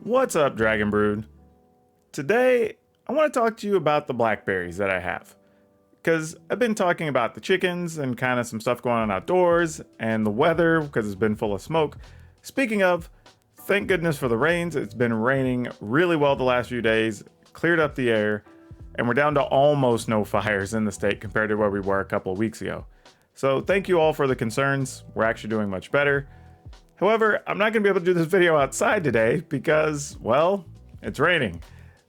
What's up, Dragon Brood? Today, I want to talk to you about the blackberries that I have. Because I've been talking about the chickens and kind of some stuff going on outdoors and the weather because it's been full of smoke. Speaking of, thank goodness for the rains. It's been raining really well the last few days, cleared up the air, and we're down to almost no fires in the state compared to where we were a couple of weeks ago. So thank you all for the concerns. We're actually doing much better. However, I'm not going to be able to do this video outside today because, well, it's raining.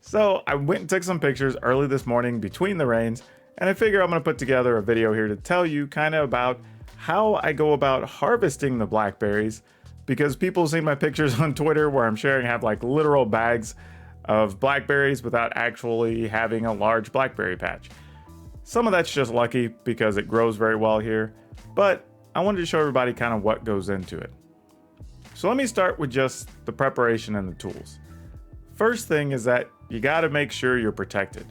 So I went and took some pictures early this morning between the rains, and I figure I'm going to put together a video here to tell you kind of about how I go about harvesting the blackberries, because people see my pictures on Twitter where I'm sharing have like literal bags of blackberries without actually having a large blackberry patch. Some of that's just lucky because it grows very well here, but I wanted to show everybody kind of what goes into it. So let me start with just the preparation and the tools. First thing is that you got to make sure you're protected.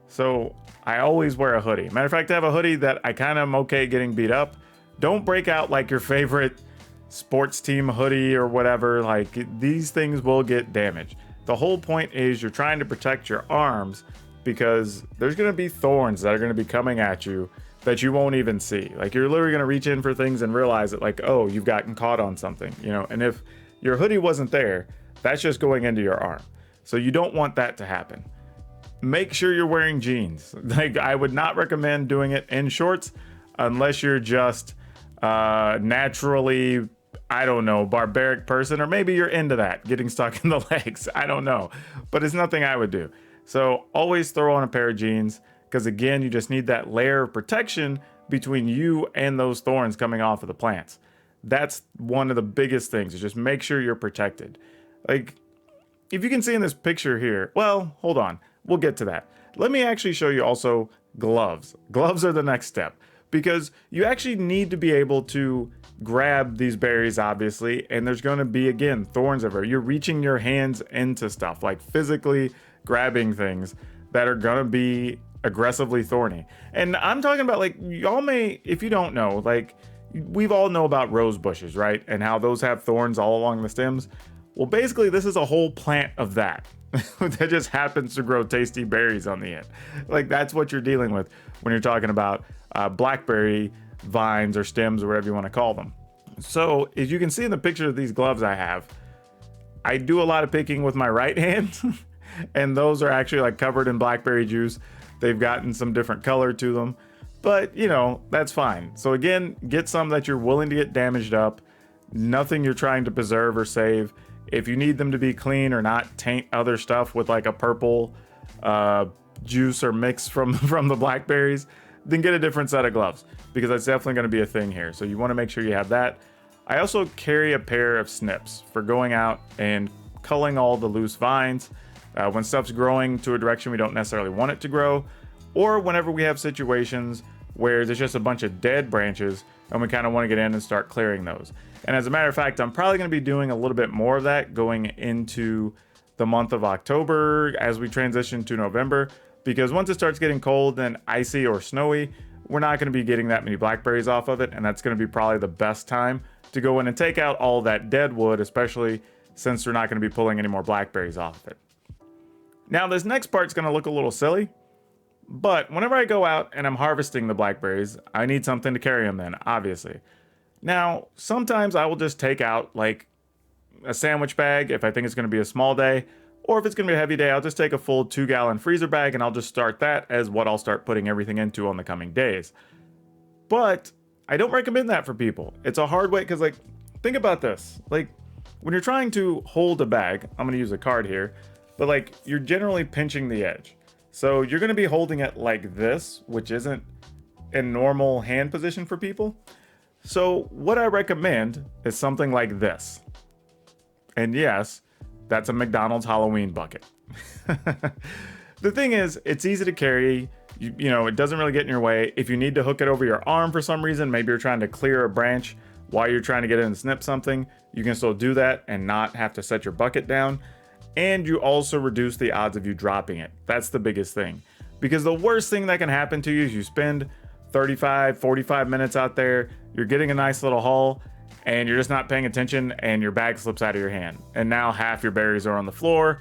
So I always wear a hoodie. Matter of fact, I have a hoodie that I kind of am okay getting beat up. Don't break out like your favorite sports team hoodie or whatever. Like, these things will get damaged. The whole point is you're trying to protect your arms because there's going to be thorns that are going to be coming at you that you won't even see. Like, you're literally going to reach in for things and realize that, like, oh, you've gotten caught on something, you know. And if your hoodie wasn't there, that's just going into your arm. So you don't want that to happen. Make sure you're wearing jeans. Like, I would not recommend doing it in shorts unless you're just naturally, I don't know, barbaric person, or maybe you're into that, getting stuck in the legs. I don't know, but it's nothing I would do. So always throw on a pair of jeans, because again, you just need that layer of protection between you and those thorns coming off of the plants. That's one of the biggest things, is just make sure you're protected. Like, if you can see in this picture here, well, hold on, we'll get to that. Let me actually show you also gloves. Gloves are the next step, because you actually need to be able to grab these berries, obviously, and there's going to be, again, thorns everywhere. You're reaching your hands into stuff, like physically grabbing things that are going to be aggressively thorny. And I'm talking about, like, y'all may, if you don't know, like, we've all know about rose bushes, right? And how those have thorns all along the stems. Well, basically, this is a whole plant of that that just happens to grow tasty berries on the end. Like, that's what you're dealing with when you're talking about blackberry vines or stems or whatever you want to call them. So as you can see in the picture of these gloves I have, I do a lot of picking with my right hand and those are actually like covered in blackberry juice. They've gotten some different color to them, but you know, that's fine. So again, get some that you're willing to get damaged up, nothing you're trying to preserve or save. If you need them to be clean or not taint other stuff with like a purple juice or mix from the blackberries, then get a different set of gloves, because that's definitely going to be a thing here. So you want to make sure you have that. I also carry a pair of snips for going out and culling all the loose vines when stuff's growing to a direction we don't necessarily want it to grow, or whenever we have situations where there's just a bunch of dead branches and we kind of want to get in and start clearing those. And as a matter of fact, I'm probably going to be doing a little bit more of that going into the month of October as we transition to November, because once it starts getting cold and icy or snowy, we're not going to be getting that many blackberries off of it, and that's going to be probably the best time to go in and take out all that dead wood, especially since we're not going to be pulling any more blackberries off of it. Now, this next part's going to look a little silly, but whenever I go out and I'm harvesting the blackberries, I need something to carry them in, obviously. Now, sometimes I will just take out like a sandwich bag if I think it's going to be a small day, or if it's going to be a heavy day, I'll just take a full 2-gallon freezer bag and I'll just start that as what I'll start putting everything into on the coming days. But I don't recommend that for people. It's a hard way, because like, think about this. Like, when you're trying to hold a bag, I'm going to use a card here, but like, you're generally pinching the edge. So you're going to be holding it like this, which isn't a normal hand position for people. So what I recommend is something like this. And yes, that's a McDonald's Halloween bucket. The thing is, it's easy to carry. You know, it doesn't really get in your way. If you need to hook it over your arm for some reason, maybe you're trying to clear a branch while you're trying to get in and snip something, you can still do that and not have to set your bucket down. And you also reduce the odds of you dropping it. That's the biggest thing. Because the worst thing that can happen to you is you spend 35, 45 minutes out there, you're getting a nice little haul, and you're just not paying attention and your bag slips out of your hand. And now half your berries are on the floor,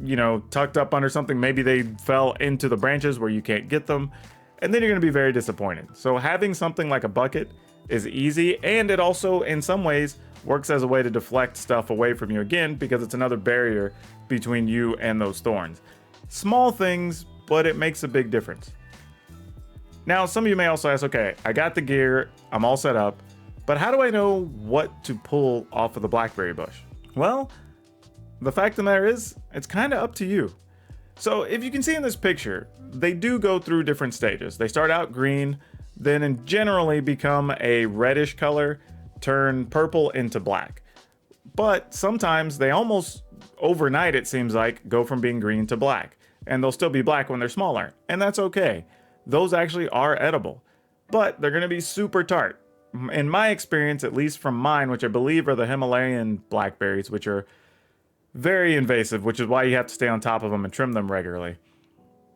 you know, tucked up under something. Maybe they fell into the branches where you can't get them. And then you're going to be very disappointed. So having something like a bucket is easy, and it also in some ways works as a way to deflect stuff away from you again, because it's another barrier between you and those thorns. Small things, but it makes a big difference. Now, some of you may also ask, okay, I got the gear, I'm all set up, but how do I know what to pull off of the blackberry bush? Well, the fact of the matter is, it's kind of up to you. So if you can see in this picture, they do go through different stages. They start out green, then generally become a reddish color, turn purple into black. But sometimes they almost overnight, it seems like, go from being green to black. And they'll still be black when they're smaller, and that's okay. Those actually are edible, but they're gonna be super tart. In my experience, at least from mine, which I believe are the Himalayan blackberries, which are very invasive, which is why you have to stay on top of them and trim them regularly,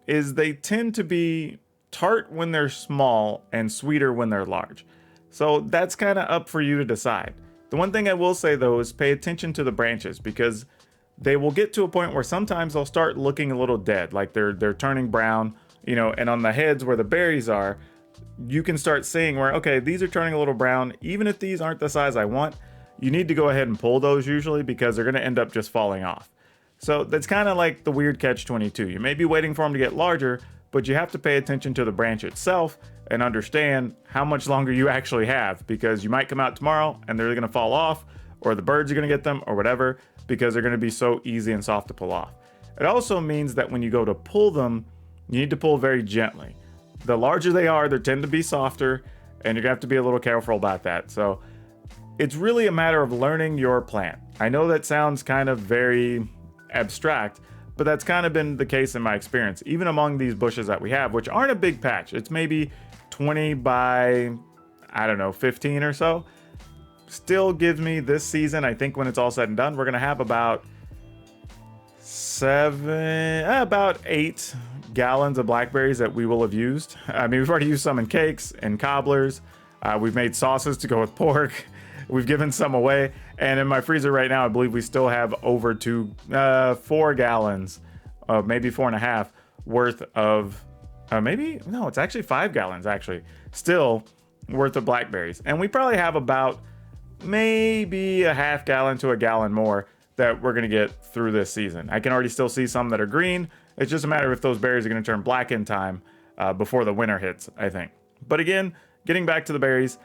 is they tend to be tart when they're small and sweeter when they're large. So that's kind of up for you to decide. The one thing I will say though is pay attention to the branches, because they will get to a point where sometimes they'll start looking a little dead, like they're turning brown, you know, and on the heads where the berries are, you can start seeing where, okay, these are turning a little brown. Even if these aren't the size I want, you need to go ahead and pull those usually, because they're going to end up just falling off. So that's kind of like the weird catch-22. You may be waiting for them to get larger, but you have to pay attention to the branch itself and understand how much longer you actually have, because you might come out tomorrow and they're going to fall off, or the birds are going to get them or whatever, because they're going to be so easy and soft to pull off. It also means that when you go to pull them, you need to pull very gently. The larger they are, they tend to be softer, and you're going to have to be a little careful about that. So it's really a matter of learning your plant. I know that sounds kind of very abstract, but that's kind of been the case in my experience, even among these bushes that we have, which aren't a big patch. It's maybe 20 by, I don't know, 15 or so. Still gives me this season, I think when it's all said and done, we're going to have about 8 gallons of blackberries that we will have used. I mean, we've already used some in cakes and cobblers. We've made sauces to go with pork. We've given some away. And in my freezer right now, I believe we still have over 4 gallons, maybe 4.5 worth of, it's actually 5 gallons actually, still worth of blackberries. And we probably have about maybe a half gallon to a gallon more that we're gonna get through this season. I can already still see some that are green. It's just a matter of if those berries are gonna turn black in time before the winter hits, I think. But again, getting back to the berries,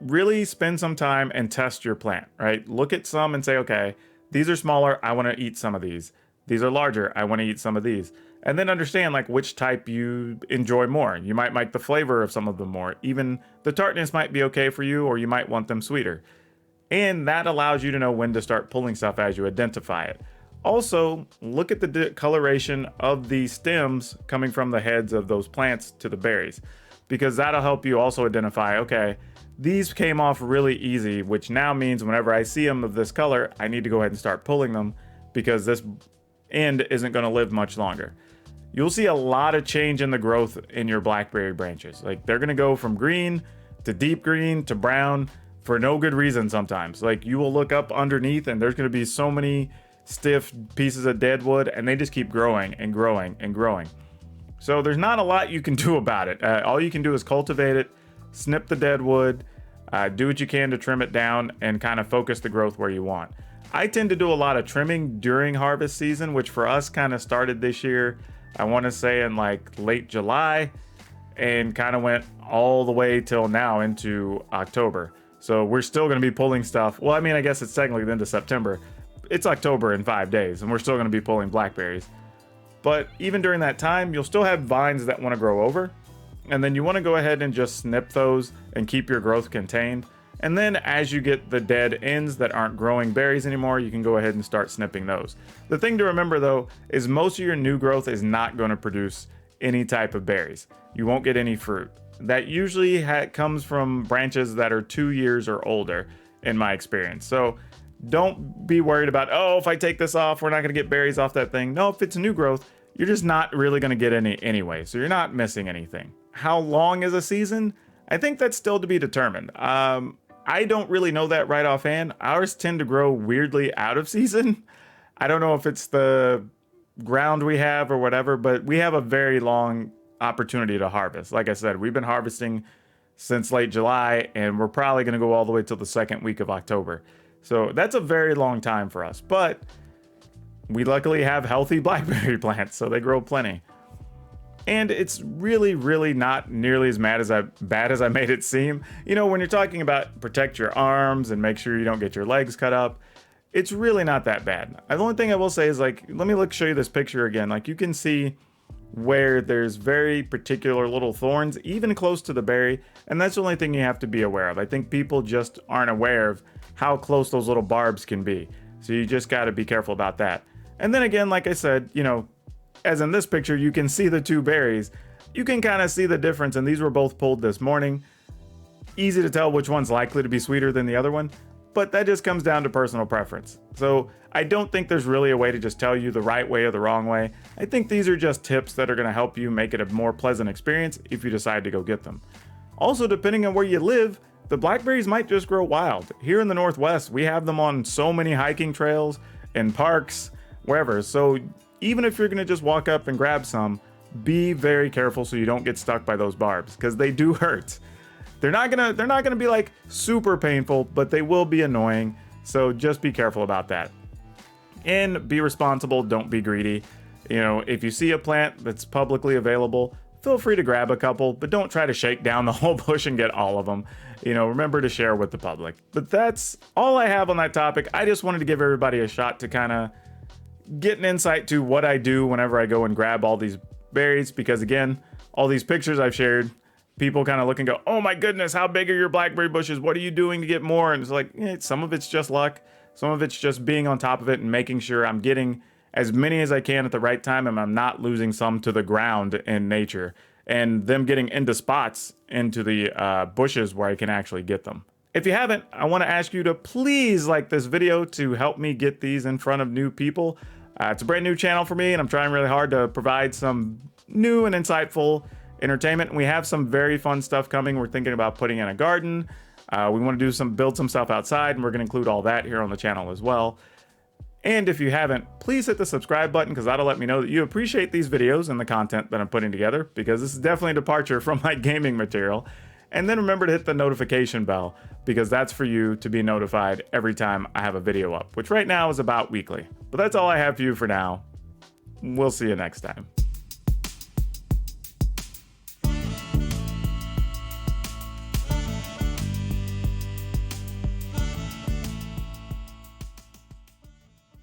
really spend some time and test your plant, right? Look at some and say, okay, these are smaller, I wanna eat some of these. These are larger, I wanna eat some of these. And then understand like which type you enjoy more. You might like the flavor of some of them more. Even the tartness might be okay for you, or you might want them sweeter. And that allows you to know when to start pulling stuff as you identify it. Also, look at the coloration of the stems coming from the heads of those plants to the berries, because that'll help you also identify, okay, these came off really easy, which now means whenever I see them of this color, I need to go ahead and start pulling them, because this end isn't going to live much longer. You'll see a lot of change in the growth in your blackberry branches. Like they're going to go from green to deep green to brown for no good reason sometimes. Like you will look up underneath and there's going to be so many stiff pieces of dead wood, and they just keep growing and growing and growing. So there's not a lot you can do about it. All you can do is cultivate it, snip the dead wood, do what you can to trim it down, and kind of focus the growth where you want. I tend to do a lot of trimming during harvest season, which for us kind of started this year, I want to say in like late July, and kind of went all the way till now into October. So we're still going to be pulling stuff. Well, I mean, I guess it's technically the end of September. It's October in 5 days, and we're still going to be pulling blackberries. But even during that time, you'll still have vines that want to grow over. And then you want to go ahead and just snip those and keep your growth contained. And then as you get the dead ends that aren't growing berries anymore, you can go ahead and start snipping those. The thing to remember though, is most of your new growth is not going to produce any type of berries. You won't get any fruit. That usually comes from branches that are 2 years or older in my experience. So don't be worried about, oh, if I take this off, we're not going to get berries off that thing. No, if it's new growth, you're just not really going to get any anyway. So you're not missing anything. How long is a season? I think that's still to be determined. I don't really know that right offhand. Ours tend to grow weirdly out of season. I don't know if it's the ground we have or whatever, but we have a very long opportunity to harvest. Like I said, we've been harvesting since late July, and we're probably going to go all the way till the second week of October. So that's a very long time for us, but we luckily have healthy blackberry plants, so they grow plenty. And it's really, really not nearly as bad as I made it seem. You know, when you're talking about protect your arms and make sure you don't get your legs cut up, it's really not that bad. The only thing I will say is, like, let me show you this picture again. Like, you can see where there's very particular little thorns, even close to the berry, and that's the only thing you have to be aware of. I think people just aren't aware of how close those little barbs can be. So you just got to be careful about that. And then again, like I said, you know, as in this picture, you can see the two berries. You can kind of see the difference, and these were both pulled this morning. Easy to tell which one's likely to be sweeter than the other one, but that just comes down to personal preference. So I don't think there's really a way to just tell you the right way or the wrong way. I think these are just tips that are going to help you make it a more pleasant experience if you decide to go get them. Also, depending on where you live, the blackberries might just grow wild. Here in the Northwest, we have them on so many hiking trails, in parks, wherever. So even if you're going to just walk up and grab some, be very careful so you don't get stuck by those barbs, because they do hurt. They're not gonna be like super painful, but they will be annoying. So just be careful about that. And be responsible, don't be greedy. You know, if you see a plant that's publicly available, feel free to grab a couple, but don't try to shake down the whole bush and get all of them. You know, remember to share with the public. But that's all I have on that topic. I just wanted to give everybody a shot to kind of get an insight to what I do whenever I go and grab all these berries, because again, all these pictures I've shared, people kind of look and go, oh my goodness, how big are your blackberry bushes? What are you doing to get more? And it's like, some of it's just luck. Some of it's just being on top of it and making sure I'm getting as many as I can at the right time, and I'm not losing some to the ground in nature, and them getting into spots into the bushes where I can actually get them. If you haven't, I want to ask you to please like this video to help me get these in front of new people. It's a brand new channel for me, and I'm trying really hard to provide some new and insightful entertainment. We have some very fun stuff coming. We're thinking about putting in a garden. We want to build some stuff outside, and we're going to include all that here on the channel as well. And if you haven't, please hit the subscribe button, because that'll let me know that you appreciate these videos and the content that I'm putting together, because this is definitely a departure from my gaming material. And then remember to hit the notification bell, because that's for you to be notified every time I have a video up, which right now is about weekly. But that's all I have for you for now. We'll see you next time.